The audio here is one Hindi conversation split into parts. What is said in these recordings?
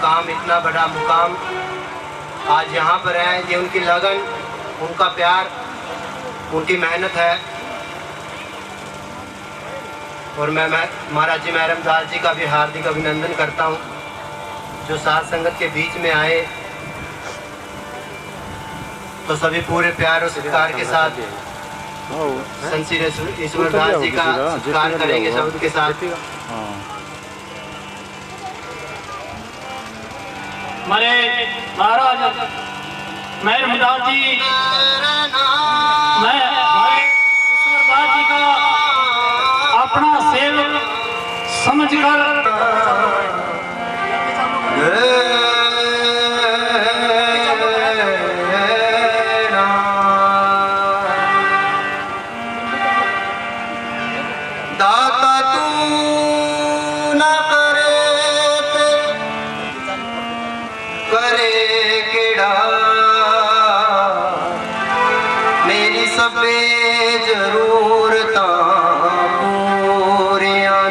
काम इतना बड़ा मुकाम आज यहाँ पर हैं। ये उनकी लगन, उनका प्यार, उनकी मेहनत है। और मैं महाराज जी महरमदास जी का भी हार्दिक अभिनंदन करता हूँ, जो साथ संगत के बीच में आए तो सभी पूरे प्यार और सत्कार के साथ संत श्री ईश्वरदास जी का सत्कार करेंगे शब्द के साथ। हमारे महाराज महरमदास जी ईश्वरदास जी का अपना सेवक समझकर दाता तू न करे केड़ा मेरी सबे जरूरतां पूरियां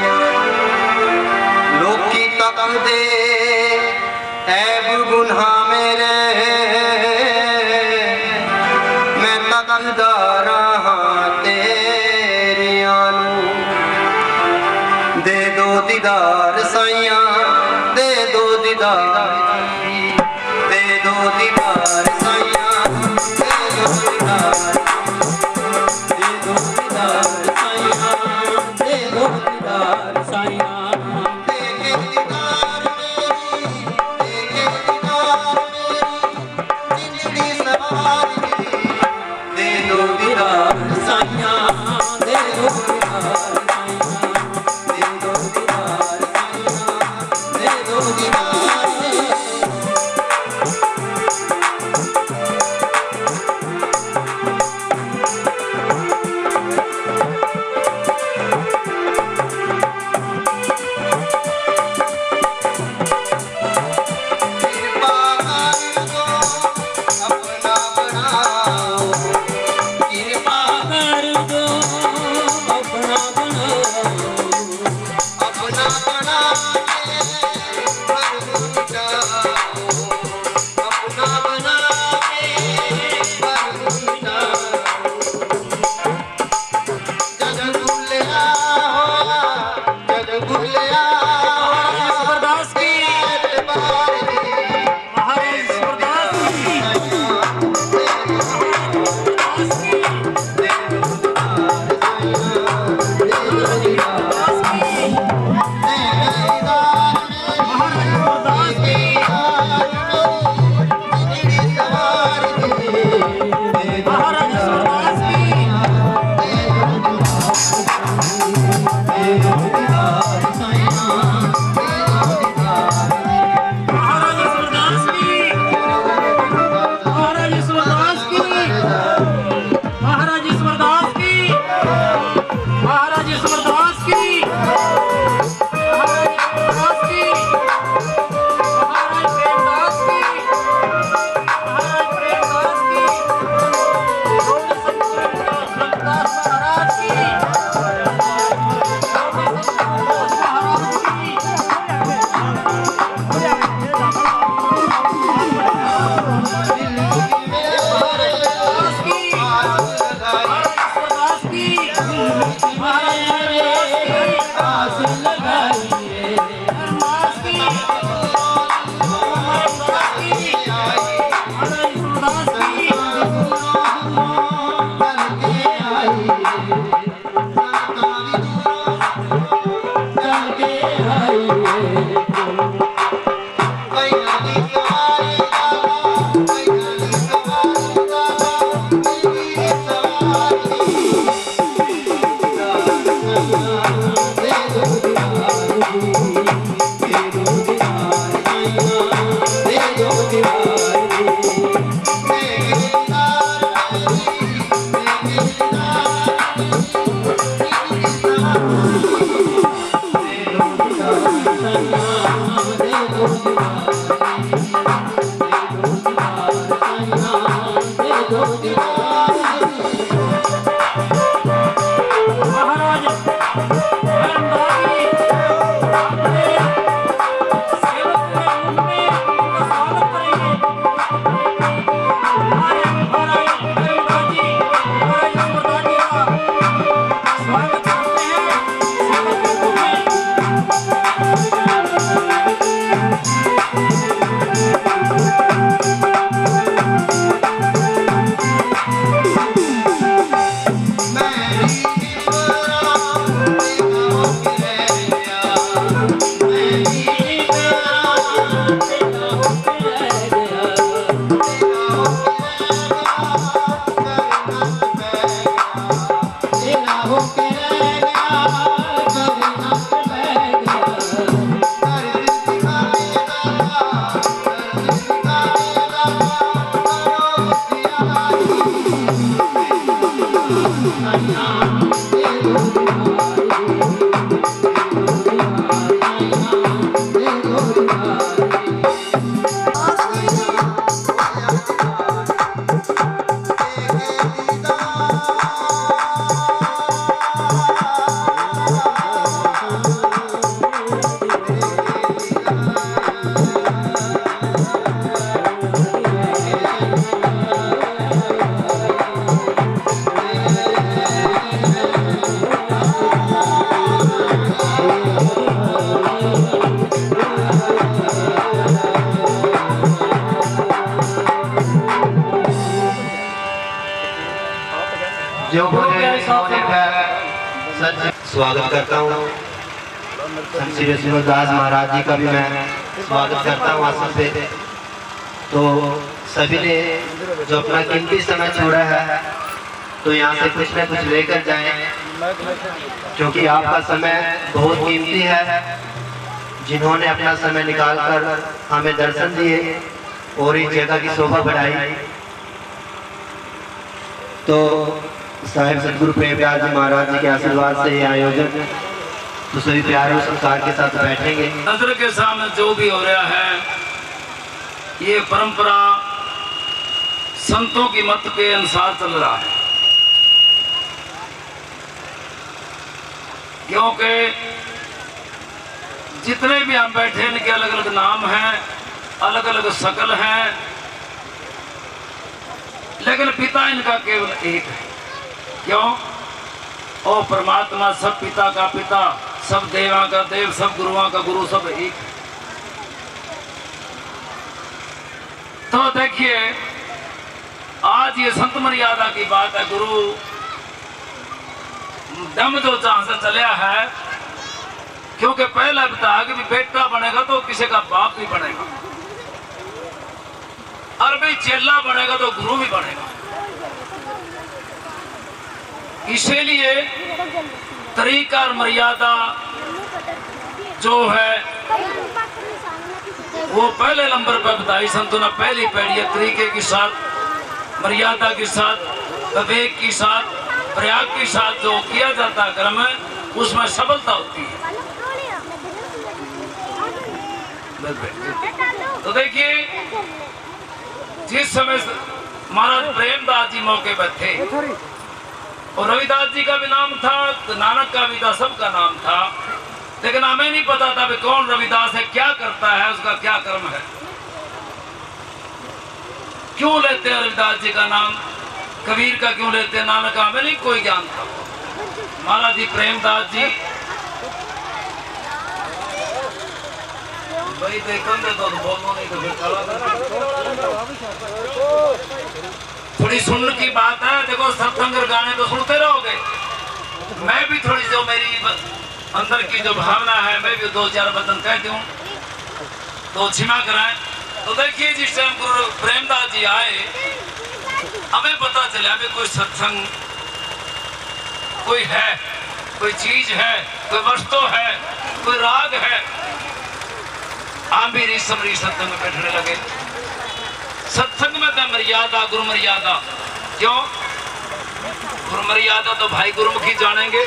लोकी तक दे ऐब गुनाह मेरे मैं तकदा रहा तेरियां दे दो दीदार साइयां दे दो दीदार दे दो दीदार साइयां दे दो दीदार दे दो दीदार साइयां दे दो दीदार साइयां दे के दीदार मेरी जिंदड़ी सवार दे दो दीदार साइयां दे दो दीदार महाराज जो बोले स्वागत करता हूँ। संत श्री सूरदास महाराज जी का भी मैं स्वागत करता हूँ आसन पे। तो सभी ने जो अपना कीमती समय छोड़ा है तो यहाँ से कुछ न कुछ लेकर जाएं, क्योंकि आपका समय बहुत कीमती है। जिन्होंने अपना समय निकालकर हमें दर्शन दिए और इस जगह की शोभा बढ़ाई, तो साहिब सदगुरु प्रेमदास जी महाराज जी के आशीर्वाद से ये आयोजन तो सभी प्यारे संस्कार के साथ बैठेंगे। नजर के सामने जो भी हो रहा है, ये परंपरा संतों की मत के अनुसार चल रहा है, क्योंकि जितने भी हम बैठे इनके अलग अलग नाम हैं, अलग अलग शकल हैं, लेकिन पिता इनका केवल एक है। क्यों? ओ परमात्मा सब पिता का पिता, सब देवा का देव, सब गुरुओं का गुरु, सब एक है। तो देखिए, आज ये संत मर्यादा की बात है। गुरु दम जो जहां से चलिया है, क्योंकि पहले बताया कि बेटा बनेगा तो किसी का बाप भी बनेगा, और भाई चेला बनेगा तो गुरु भी बनेगा। इसीलिए तरीका और मर्यादा जो है वो पहले नंबर पर बताई संतों ने। पहली पीढ़ी तरीके के साथ, मर्यादा के साथ, विवेक के साथ, प्रयाग के साथ जो किया जाता है कर्म, उसमें सफलता होती है। तो देखिए, जिस समय महाराज प्रेमदास जी मौके पर थे और रविदास जी का भी नाम था, तो नानक का भी था, सबका नाम था, लेकिन हमें नहीं पता था कि कौन रविदास है, क्या करता है, उसका क्या कर्म है, क्यों लेते हैं रविदास जी का नाम, कबीर का क्यों लेते हैं, नानक का, हमें नहीं कोई ज्ञान था। महाराज जी प्रेमदास जी भाई देखो तो बोलो नहीं तो थोड़ी सुनने की बात है। देखो सत्संग गाने तो सुनते रहोगे, मैं भी थोड़ी जो मेरी अंदर की जो भावना है, मैं भी दो चार वचन कहती हूँ, तो क्षमा कराएं। तो देखिए, जिस टाइम गुरु प्रेमदास जी आए, हमें पता चला भी कोई सत्संग कोई है, कोई चीज है, कोई वस्तु है, कोई राग है। हम भी रीसमरी सत्संग में बैठने लगे। सत्संग में तो मर्यादा, गुरु मर्यादा। क्यों? गुरु मर्यादा तो भाई गुरुमुखी जानेंगे,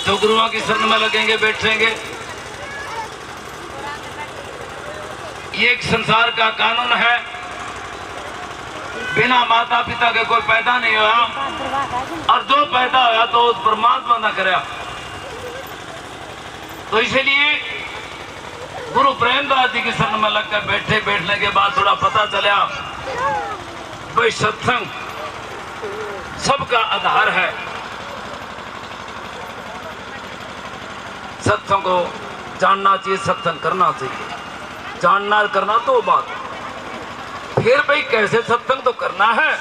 जो गुरुओं की शरण में लगेंगे, बैठेंगे। ये एक संसार का कानून है, बिना माता पिता के कोई पैदा नहीं हुआ, और जो पैदा हुआ तो उस परमात्मा ने कराया। तो इसलिए गुरु प्रेमदास जी की शरण में लगकर बैठे, बैठने के बाद थोड़ा पता चला भाई सत्संग सबका आधार है। सत्संग को जानना चाहिए, सत्संग करना चाहिए। जानना करना तो बात, फिर भाई कैसे सत्संग तो करना है,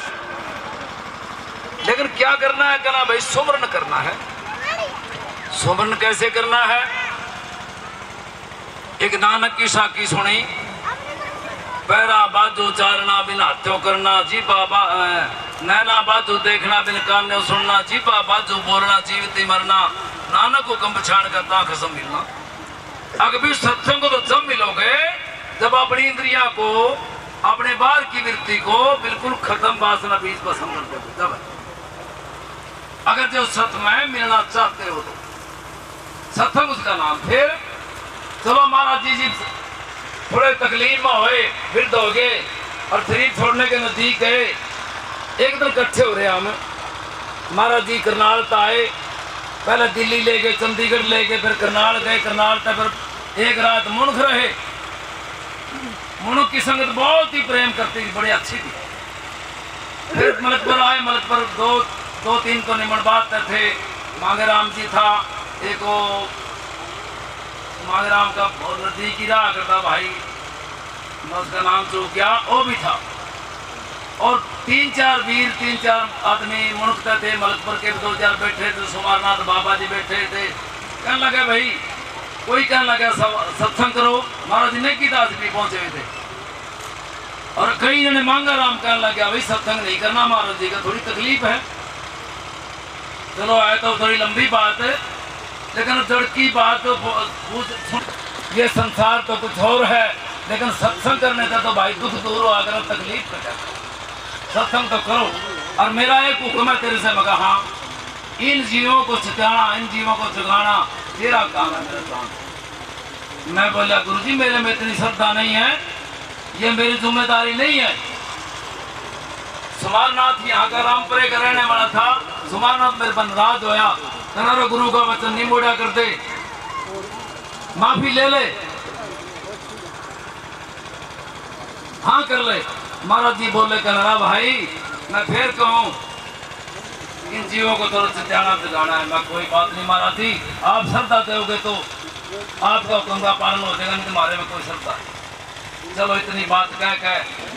लेकिन क्या करना है? कहना भाई सुमरन करना है। सुमरन कैसे करना है? एक नानक की साखी सुनी, पैरा बाजू चारना बिन हाथों करना, जी बाबा नैना बाजू देखना बिन कान्यों सुनना, जीवा बाजू बोलना जीवती मरना, नानक को कम पछाण का ताख मिलना। अगर भी सत्संग को तो जब मिलोगे जब अपनी इंद्रिया को, अपने बाहर की वृत्ति को बिल्कुल खत्म, वासना बीज पसंद कर दोगे तब। अगर जो सत्संग में मिलना चाहते हो तो सत्संग उसका नाम। फिर चलो महाराज जी थोड़े तकलीफ में हुए, वृद्ध हो गए और शरीर छोड़ने के नजदीक गए, एक दिन इकट्ठे हो रहे हम। महाराज जी करनाल तो आए, पहले दिल्ली ले गए, चंडीगढ़ ले गए, फिर करनाल गए, करनाल तक फिर एक रात मुणुख रहे। मुणुख की संगत बहुत ही प्रेम करती थी, बड़ी अच्छी थी। फिर मलकपुर आए, मलकपुर दो तीन तो निमन बात थे। मांगेराम जी था, एक वो मांगेराम का बहुत नजदीकी रहा करता भाई, मैं उसका नाम चूक गया, वो भी था। और 3-4 वीर 3-4 आदमी मुनकते थे, मलकपुर के 2-4 बैठे थे, सुमारनाथ बाबा जी बैठे थे। कहने लगे भाई, कोई कहने लगा सत्संग करो, महाराज जी नेकी दास भी पहुंचे हुए थे। और कई जने मांगा राम कहने लगे भाई सत्संग नहीं करना, महाराज जी का थोड़ी तकलीफ है। चलो आए तो थोड़ी लंबी बात है, लेकिन जड़ की बात तो ये संसार तो कुछ और है, लेकिन सत्संग करने का तो भाई दुख दूर हो, अगर तकलीफ का सत्संग तो करो। और मेरा एक हुक्म है तेरे से, मगा हाँ, इन जीवों को छिटाना, इन जीवों को जगाना तेरा काम है, मेरा काम। मैं बोला गुरुजी मेरे में इतनी श्रद्धा नहीं है, ये मेरी जिम्मेदारी नहीं है। सुमारनाथ यहाँ का रामपुरे का रहने वाला था। सुमारनाथ मेरे पर नाराज होया, कहना गुरु का वचन नहीं मोड़ा कर दे, माफी ले ले, हाँ कर ले। महाराज जी बोले कहना भाई मैं फिर कहूँ, इन जीवों को थोड़ा चित्याना जगाना है। मैं कोई बात नहीं महाराज जी, आप श्रद्धा दोगे तो आपका हुक्म का पालन हो जाएगा, नहीं तुम्हारे में कोई श्रद्धा। चलो इतनी बात कह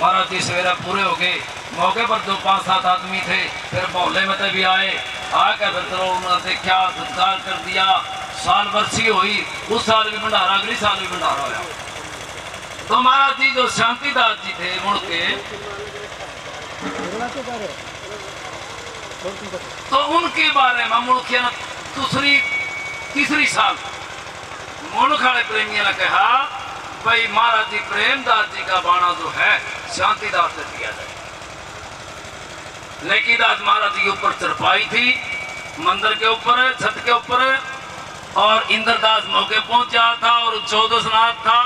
महाराज जी सवेरा पूरे हो गए। मौके पर जो 5-7 आदमी थे फिर मोहल्ले में भी आए, आकर फिर चलो उन्होंने देखा, सत्कार कर दिया। साल वर्षी हुई, उस साल भी भंडारा, अगली साल भी भंडारा होया। तो महाराज जी जो शांतिदास जी थे मुड़ के, तो उनके बारे में मुड़ के तीसरी साल मुड़ खाड़े प्रेमियों ने कहा भाई महाराज जी प्रेमदास जी का बाणा जो है शांतिदास से दिया जाए। नेकीदास महाराज जी के ऊपर चरपाई थी, मंदिर के ऊपर, छत के ऊपर, और इंद्रदास मौके पहुंचा था, और चौदसनाथ था,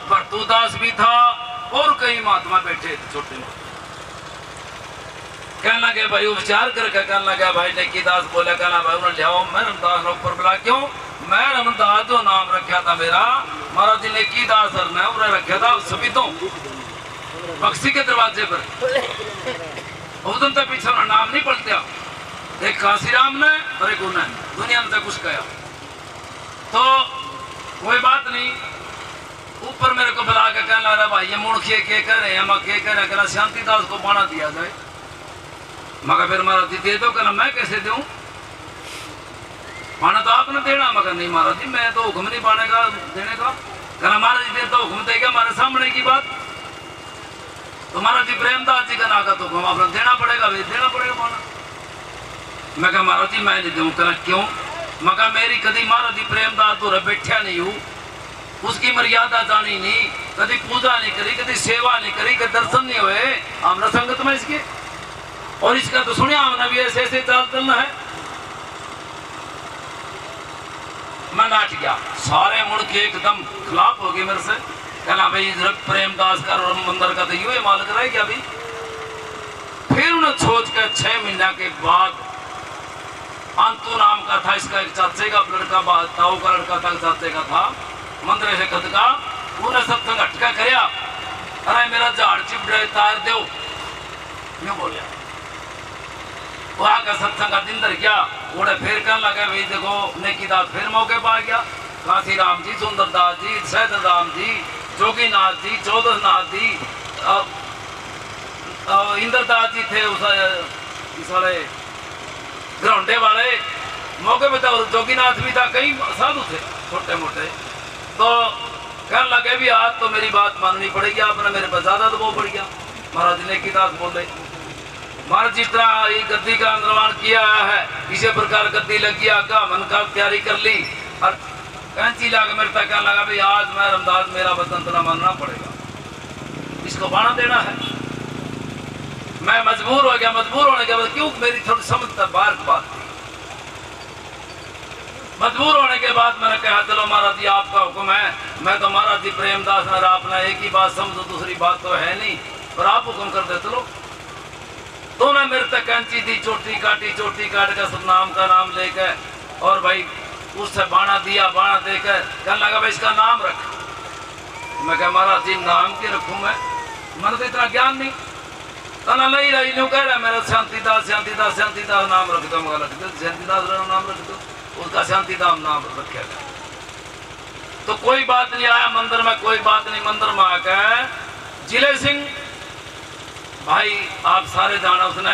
भरतूदास भी था, और कई महात्मा बैठे थे छोटे मोटे। कहने लगे भाई उपचार करके, कहने लगा भाई नेकीदास बोला, कहना भाई उन्होंने लिया मैं रमदास ने ऊपर बुला, क्यों? मैं रमदास जो नाम रखा था मेरा, महाराज जी नेकीदास सर ने उन्हें रखा था सभी तो बक्सी के दरवाजे पर। उधम तक पीछे नाम नहीं पलटा, एक काशीराम ने और एक उन्हें दुनिया ने कुछ कहा। तो कोई बात नहीं, ऊपर मेरे को बुला के कहना रहा भाई ये मुड़खिए के कह रहे हैं, हम के कह रहे हैं, शांतिदास को बाणा दिया जाए। मगर फिर महाराज जी दे दो, कहना मैं कैसे दूं, बाणा तो आपने देना। मगर नहीं महाराज जी मैं तो हुक्म नहीं बाणे का देने का। कहना महाराज जी दे तो हुक्म देगा हमारे सामने की बात, तो महाराज जी प्रेमदास जी का नागा तो हुक्म आपने देना पड़ेगा, देना पड़ेगा बाणा। मैं कहा महाराज जी मैं नहीं दूं। कहना क्यों? मगर मेरी कभी महाराज जी प्रेमदास तो बैठा नहीं हूँ, उसकी मर्यादा जानी नहीं, कभी पूजा नहीं करी, कभी सेवा नहीं करी, कभी दर्शन नहीं हुए हमने संगत में इसके, और इसका तो सुनिया हमने भी ऐसे ऐसे चाल चलना है। मैं नाट गया, सारे मुड़ के एकदम खिलाफ हो गए मेरे से। कहना भाई प्रेमदास का और मंदिर का तो ये मालिक रह गया अभी। फिर उन्हें सोच कर 6 महीना के बाद अंतु नाम का था इसका एक चाचे का लड़का, ताऊ का लड़का था, चाचे का था, मंदिर से खत का, उन्हें सत्संग अटका करया, अरे मेरा झाड़ चिपड़े तार दो, यूं बोलिया। वो आकर सत्संग का दिन धर गया, उन्हें फिर कहने लगे भाई देखो नेकीदास फिर मौके पा गया। काशीराम जी, सुंदरदास जी, सहजराम जी, जोगीनाथ जी, चौदसनाथ जी, इंद्रदास जी थे उस सारे ग्राउंडे वाले मौके पे, तो जोगीनाथ भी था, कई साधु थे छोटे मोटे। तो कहने लगे भी आज तो मेरी बात माननी पड़ेगी, आपने मेरे पर ज्यादा दबाव पड़ गया। महाराज नेकीदास बोले महाराज जिस तरह ये गद्दी का निर्माण किया है इसी प्रकार गद्दी लग गया का मन का तैयारी कर ली, और कैंची लाके मेरे तक कहने लगा भाई आज मैं रमदास मेरा वतन तो मानना पड़ेगा, इसको बाणा देना है। मैं मजबूर हो गया, मजबूर होने के बाद क्यों मेरी थोड़ी समझ बाहर की बात थी। मजबूर होने के बाद मैंने कहा चलो महाराज जी आपका हुक्म है, मैं तो महाराज जी प्रेमदास ने आपने एक ही बात समझो, दूसरी बात तो है नहीं, पर आप हुक्म कर दे चलो। तो ने मेरे तक कैंची दी, चोटी काट कर सब नाम का नाम लेकर, और भाई उससे बाणा दिया, बाणा देकर कहने लगा भाई इसका नाम रख। मैं कहा महाराज जी नाम की रखूं मैंने तो इतना ज्ञान नहीं। कहना नहीं रही यूँ कह रहा मेरा शांतिदास शांतिदास शांतिदास नाम रख दो, मगर रख दो शांतिदास नाम रख दो, उसका शांतिदास नाम रखा गया। तो कोई बात नहीं आया मंदिर में, कोई बात नहीं, मंदिर में आकर जिले सिंह भाई आप सारे जाना उसने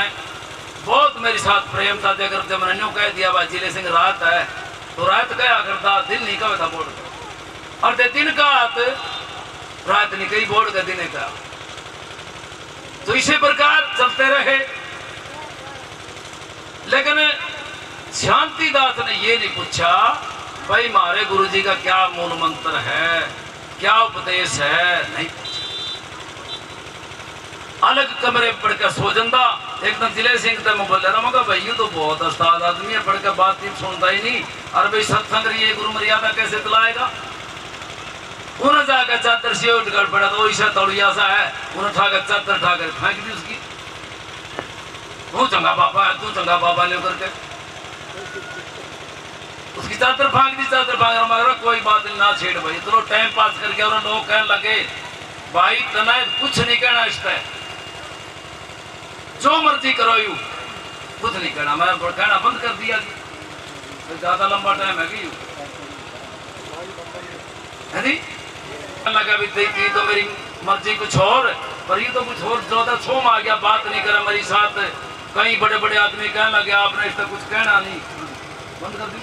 बहुत मेरे साथ प्रेम था। अगर जब मैंने यूँ कह दिया भाई जिले सिंह रात है तो रात कहा करता, दिन नहीं कहा था बोर्ड का, और दिन का हाथ रात नहीं कही बोर्ड का दिन का। तो इसी प्रकार चलते रहे। लेकिन शांतिदास ने ये नहीं पूछा भाई हमारे गुरु जी का क्या मूल मंत्र है, क्या उपदेश है, नहीं पूछा। अलग कमरे पढ़कर सो जाता। एक दिन जिले सिंह तक मैं बोल रहा भाई ये तो बहुत उस्ताद आदमी है, पढ़कर बात नहीं सुनता ही नहीं, और भाई सत्संग ये गुरु मर्यादा कैसे चलाएगा। उन्हें जाकर चादर से उठ कर पड़ा तो ऐसा तौड़िया सा है, उन्हें उठाकर चादर उठाकर फेंक दी उसकी। तू चंगा बाबा है, तू चंगा बाबा ले करके उसकी चादर फेंक दी। चादर फेंक मगर कोई बात नहीं, ना छेड़ भाई, चलो टाइम पास करके। और लोग कहने लगे भाई तना कुछ नहीं कहना, इसका जो मर्जी करो यू कुछ नहीं कहना। मैं कहना बंद कर दिया जी, ज्यादा लंबा टाइम है कि लगा भी थी तो मेरी मर्जी कुछ और, पर ये तो कुछ और ज्यादा छोम आ गया, बात नहीं करा मेरी साथ। कई बड़े बड़े आदमी कहने लगे आपने इसका कुछ कहना नहीं, बंद कर दी।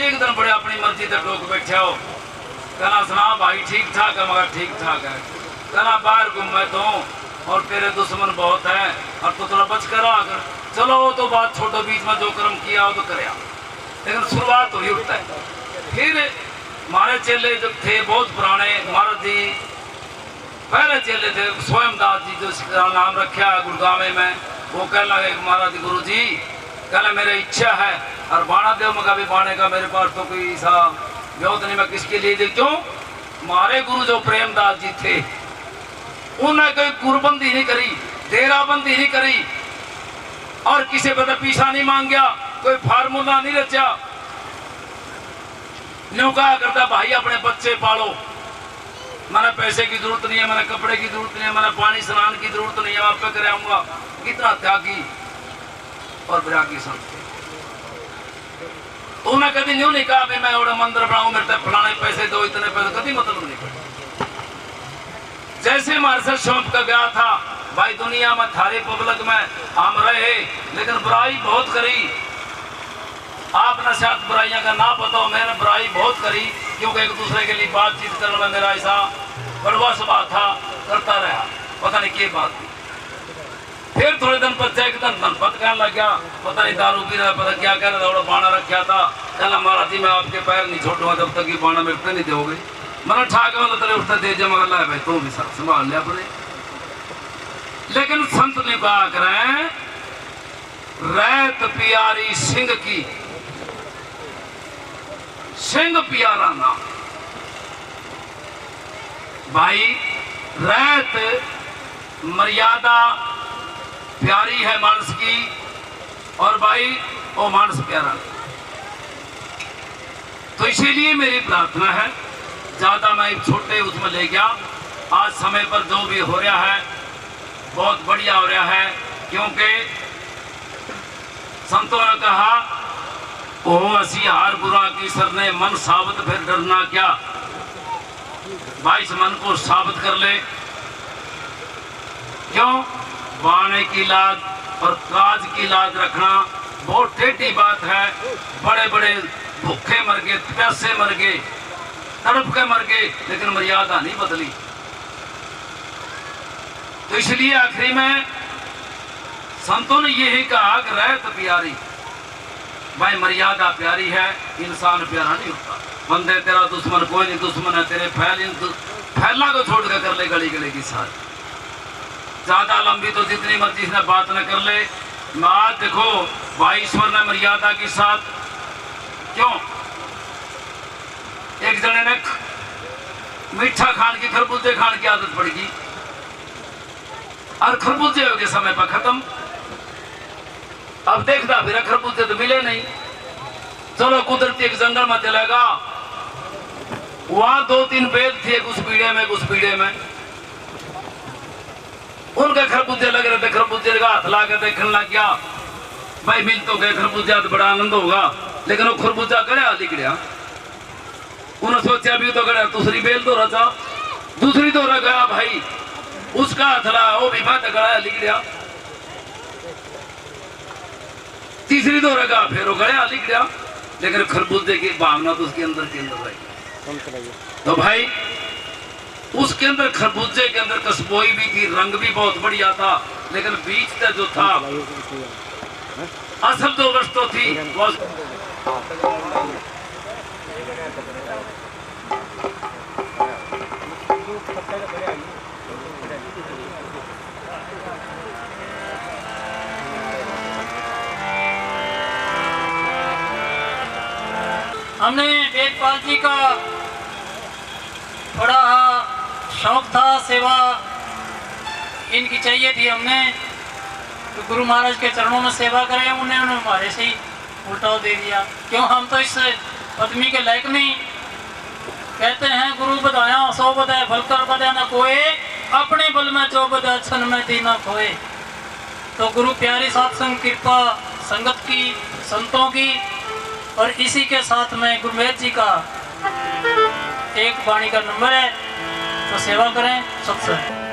एक दिन बड़े अपनी मर्जी से लोग बैठे हो, कहना सुना भाई ठीक ठाक है, मगर ठीक ठाक है। कहना बाहर घूमे तो और तेरे दुश्मन बहुत है और तो थोड़ा बच कर आकर। चलो वो तो बात छोटो, बीच में जो कर्म किया हो तो करे, लेकिन शुरुआत हुई उठता है। फिर हमारे चेले जो थे बहुत पुराने, महाराज जी पहले चेले थे स्वयंदास जी, जो नाम रखा है गुड़गांव में। वो कहने लगे महाराज गुरु जी कहना मेरी इच्छा है और बाणा देव मगा भी बाणे का मेरे पास तो कोई ऐसा व्योत नहीं, मैं किसके लिए दे। क्यों? हमारे गुरु जो प्रेमदास जी थे उन्हें कोई गुरबंदी नहीं करी, डेराबंदी नहीं करी, और किसी पता पीछा नहीं मांग गया, कोई फार्मूला नहीं रचा। न्यू कहा करता भाई अपने बच्चे पालो, मैंने पैसे की जरूरत नहीं है, मैंने कपड़े की जरूरत नहीं है, मैंने पानी स्नान की जरूरत नहीं है, आप पे करे आऊंगा। कितना त्यागी और विरागी संत। तो उन्हें कभी न्यू नहीं कहा मैं और मंदिर बनाऊं, मेरे फलाने पैसे दो, इतने पैसे, कभी मतलब नहीं पड़ा। जैसे हमारे साथ शौक का गया था भाई, दुनिया में थारे पब्लिक में हम रहे, लेकिन बुराई बहुत करी। आपने शायद बुराइयां का ना पता हो, मैंने बुराई बहुत करी, क्योंकि एक दूसरे के लिए बातचीत करने में मेरा ऐसा बड़वा स्वभाव था, करता रहा, पता नहीं क्या बात थी। फिर थोड़े दिन पर एक दिन धनपत कहने लग गया, पता नहीं दारू पी रहा, पता क्या कह रहा था, बाणा रखा था। कहना महाराज जी मैं आपके पैर नहीं छोड़ूंगा जब तक ये बाणा मेरे नहीं दोगे। मैंने ठाक में तेरे उठते दे जमा ला भाई, तू भी संभाल लिया अपने। लेकिन संत ने कहा करें रैत प्यारी सिंह की, सिंह प्यारा नाम। भाई रैत मर्यादा प्यारी है मानस की, और भाई वो मानस प्यारा। तो इसीलिए मेरी प्रार्थना है, ज्यादा मैं छोटे उसमें ले गया। आज समय पर जो भी हो रहा है बहुत बढ़िया हो रहा है, क्योंकि संतों ने कहा ओ असी हार बुरा की सरने मन साबित फिर डरना क्या। भाई इस मन को साबित कर ले। क्यों? बाणे की लाज और काज की लाज रखना बहुत टेढ़ी बात है। बड़े बड़े भूखे मर गए, प्यासे मर गए, तड़प के मर गए, लेकिन मर्यादा नहीं बदली। तो इसलिए आखिरी में संतों ने यही कहा कि रहत प्यारी, भाई मर्यादा प्यारी है, इंसान प्यारा नहीं होता। बंदे तेरा दुश्मन कोई नहीं, दुश्मन है तेरे फैला को छोड़ कर ले गली गली की साथ। ज्यादा लंबी तो जितनी मर्जी से बात न कर ले। आज देखो भाई ईश्वर ने मर्यादा के साथ, क्यों एक जने ने मीठा खान की खरबूजे खान की आदत पड़ गई, और खरबूजे हो गए समय पर खत्म। अब देखता फिर खरबूजे तो मिले नहीं। चलो कुदरती एक जंगल में चलेगा, वहां 2-3 बेल थे, उस पीढ़े में उस पीढ़े में उनके खरबूजे लग रहे थे। खरबूजे का हाथ ला के देखने लग गया, भाई मिल तो गए खरबूजा तो बड़ा आनंद होगा, लेकिन वो खरबूजा गया लिख गया। उन्हें सोचा भी तो गया दूसरी बेल तो रचा, दूसरी तो गया भाई उसका हथला वो भी बात गया लिख लिया, तीसरी तो रगा फिर वो गया लिख लिया, लेकिन खरबूजे की भावना तो उसके अंदर रही। तो भाई उसके अंदर खरबूजे के अंदर कस्बोई भी थी, रंग भी बहुत बढ़िया था, लेकिन बीच का जो था असल जो वस्तु थी वो हमने वेदपाल जी का बड़ा शौक था, सेवा इनकी चाहिए थी, हमने तो गुरु महाराज के चरणों में सेवा करें, उन्होंने हमारे से ही उल्टा दे दिया। क्यों, हम तो इस पदमी के लायक नहीं। कहते हैं गुरु बधाया 100 बधाए फल कर बधाया न कोई, अपने बल में जो बधाए छन में दी न खोए। तो गुरु प्यारी सत्संग कृपा संगत की, संतों की, और इसी के साथ में गुरुमेद जी का एक वाणी का नंबर है, तो सेवा करें सत्संग।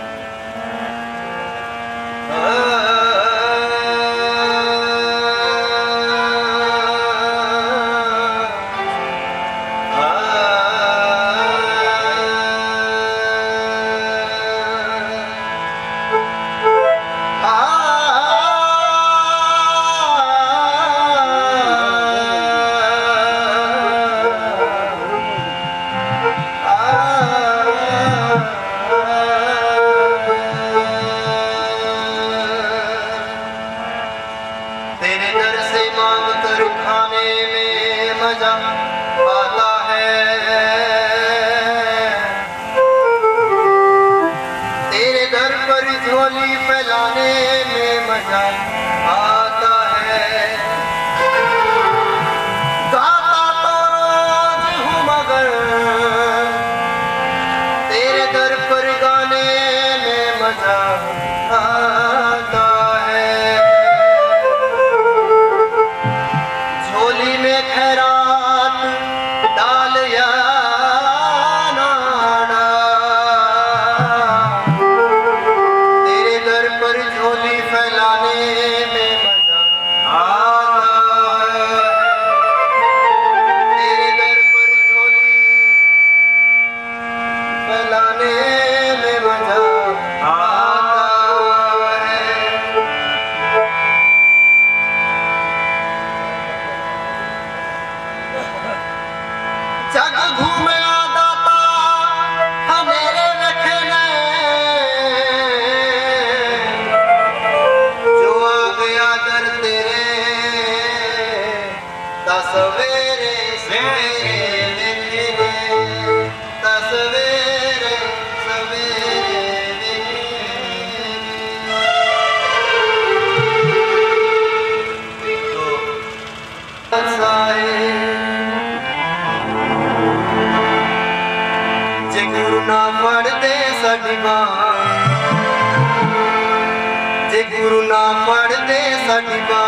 जे गुरु ना पढ़ते सटिबा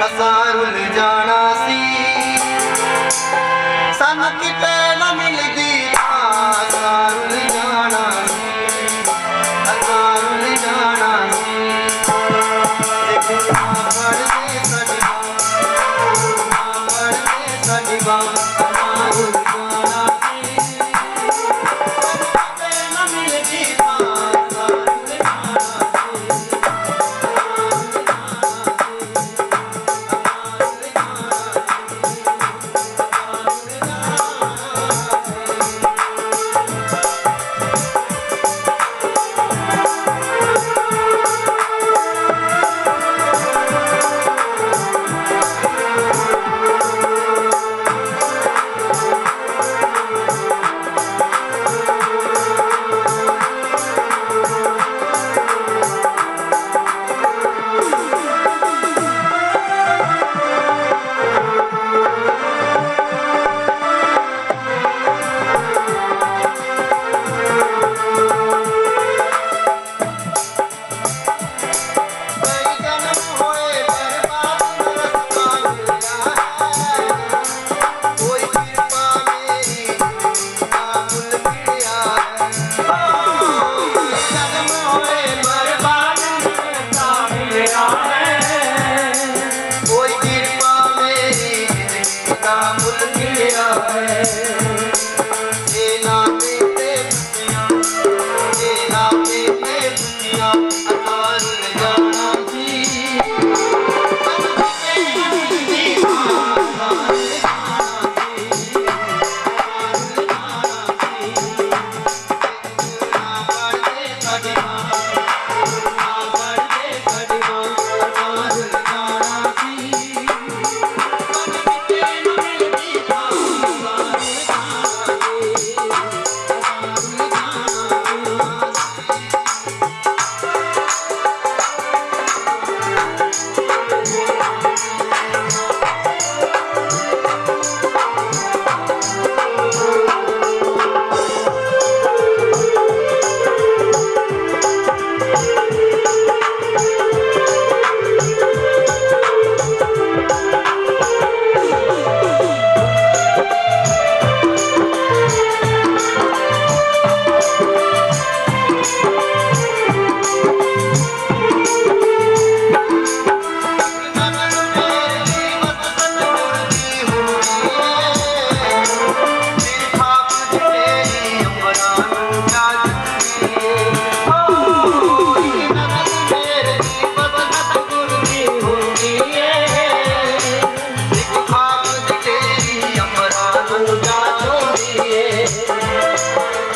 असां रुल जाना सी, सन किते न मिलदी असां रुल जाना सी, असां रुल जाना सी। जे गुरु ना पढ़ते सटिबा, गुरु ना पढ़ते सटिबा असां रुल जाना सी, सन किते न मिलदी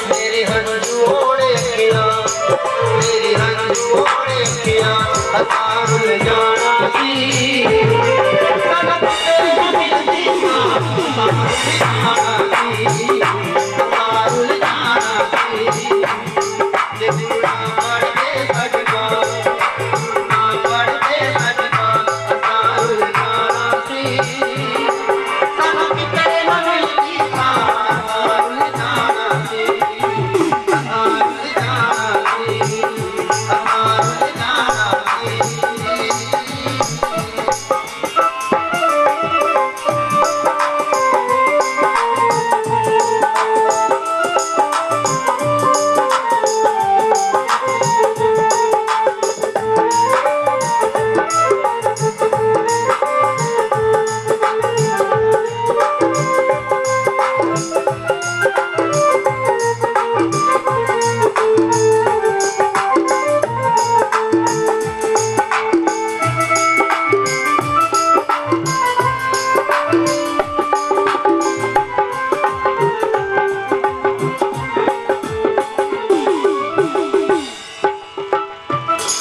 मेरी हंजूड़े किया, मेरी हंजूड़े किया, अतारुल जाना सी सनक से मिलती अतारुल जाना सी जितना पढ़ते सजगा, जितना पढ़ते सजगा, अतारुल जाना सी सनक से मिलती अतारुल जाना सी, अतारुल जाना सी, अतारुल जाना सी।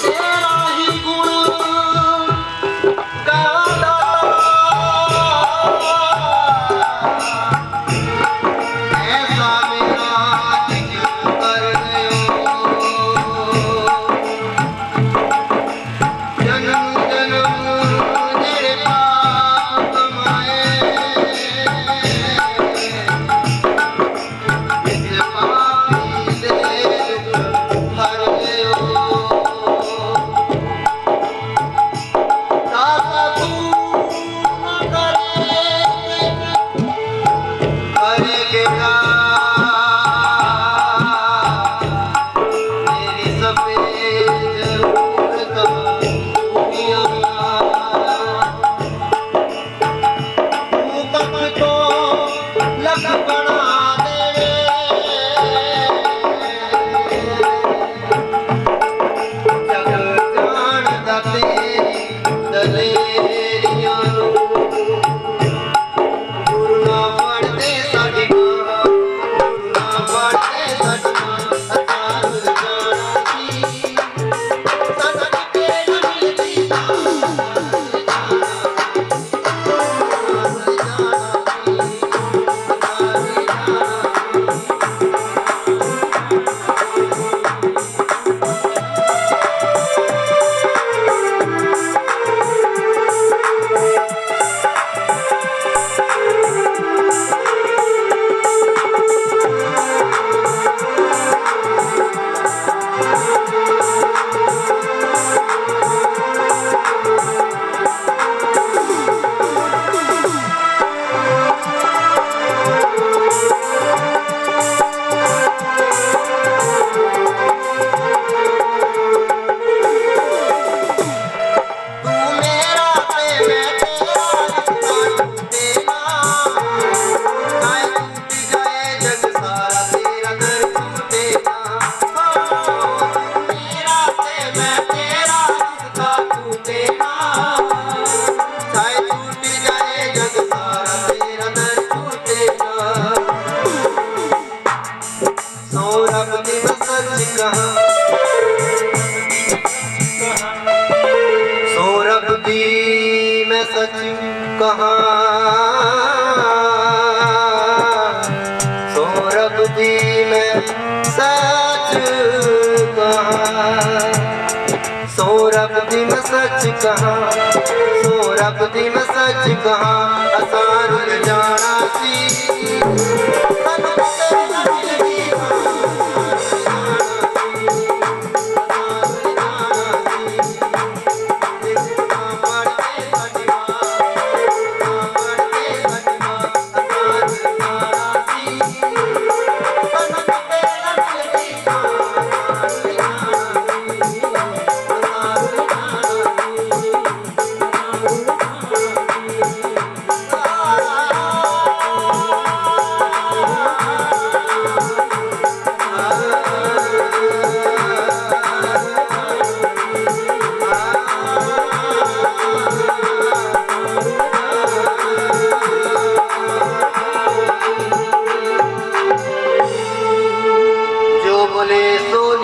तेरा ही गुण गाता ऐसा मेरा जिक्र कर दो, जन्म जन्म तेरे पाप कमाए, इस पापी दे दुख हर गयो। दाता तू न करेगा, मेरी सफेद जरूरत दुनिया, तू कब तो लग बना दे, जग जानता तेरी दलेरियां नूं, गुरु ना पढ़ते सजगा, गुरु ना पढ़ते सजगा, अतारुल जाना सी सनक के न मिलती अतारुल जाना सी, अतारुल जाना सी, अतारुल जाना तू मेरा ते मैं तेरा रिश्ता टूटेगा, चाहे टूट जाए जग सारा तेरा दर टूटेगा। तू मेरा ते मैं तेरा रिश्ता टूटेगा, चाहे टूट जाए जग सारा तेरा दर टूटेगा। सौरभ दी मैं सच कहा, सौरभ दी मैं सच कहा, सौरभ दी मैं सच कहा, सौरभ दी मैं सच कहा, सौरभ दी मैं सच कहा, अतारुल जाना सी सनक से मिलती अतारुल जाना सी, जितना पढ़ते सजगा, जितना पढ़ते सजगा, अतारुल जाना सी सनक से मिलती अतारुल जाना सी, अतारुल जाना सी, अतारुल जाना सी।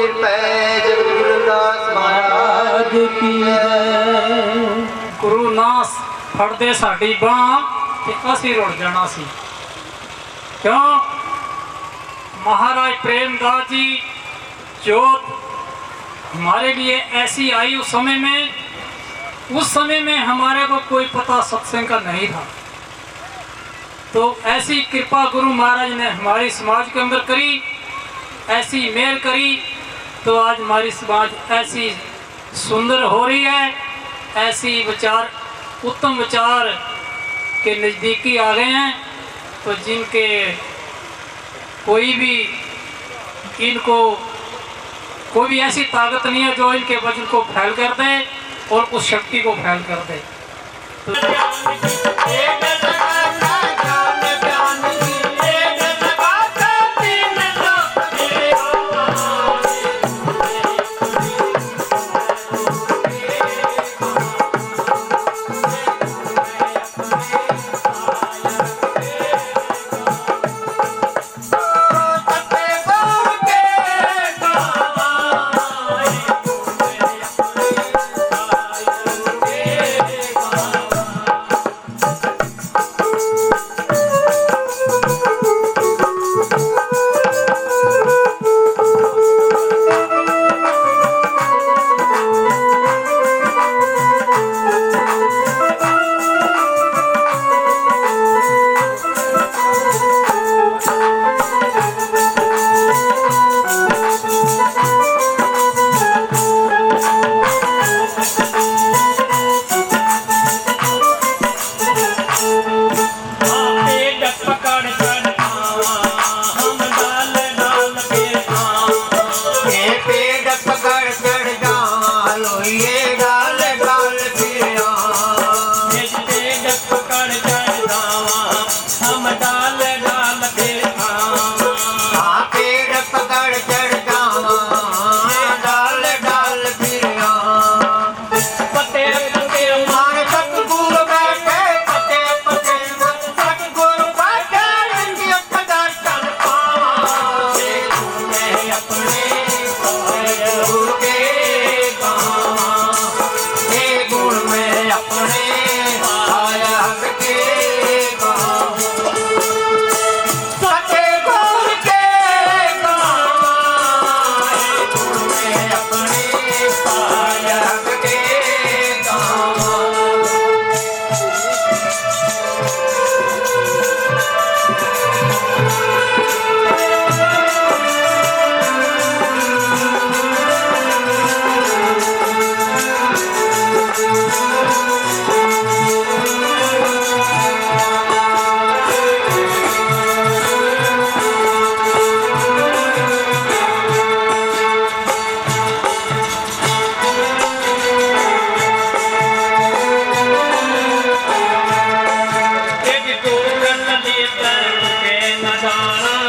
कृपा जगतगुरुदास महाराज की जय। गुरु नास फड़दे साडी बांह ते असी रुड़ जाना सी। क्यों? महाराज प्रेमदास जी जोत हमारे लिए ऐसी आई उस समय में हमारे को कोई पता सत्संग का नहीं था। तो ऐसी कृपा गुरु महाराज ने हमारी समाज के अंदर करी, ऐसी मेहर करी, तो आज हमारी समाज ऐसी सुंदर हो रही है, ऐसी विचार उत्तम विचार के नज़दीकी आ गए हैं। तो जिनके कोई भी इनको कोई भी ऐसी ताकत नहीं है जो इनके वजन को फैल कर दे और उस शक्ति को फैल कर दे।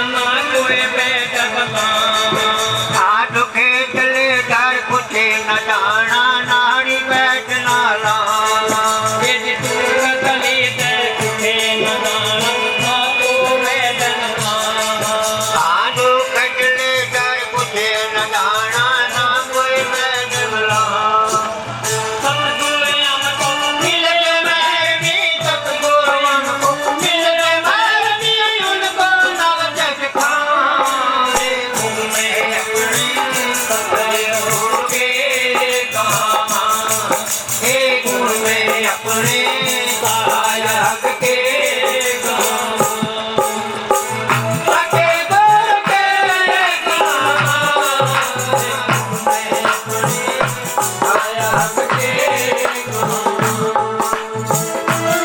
ना कोई बेटा बता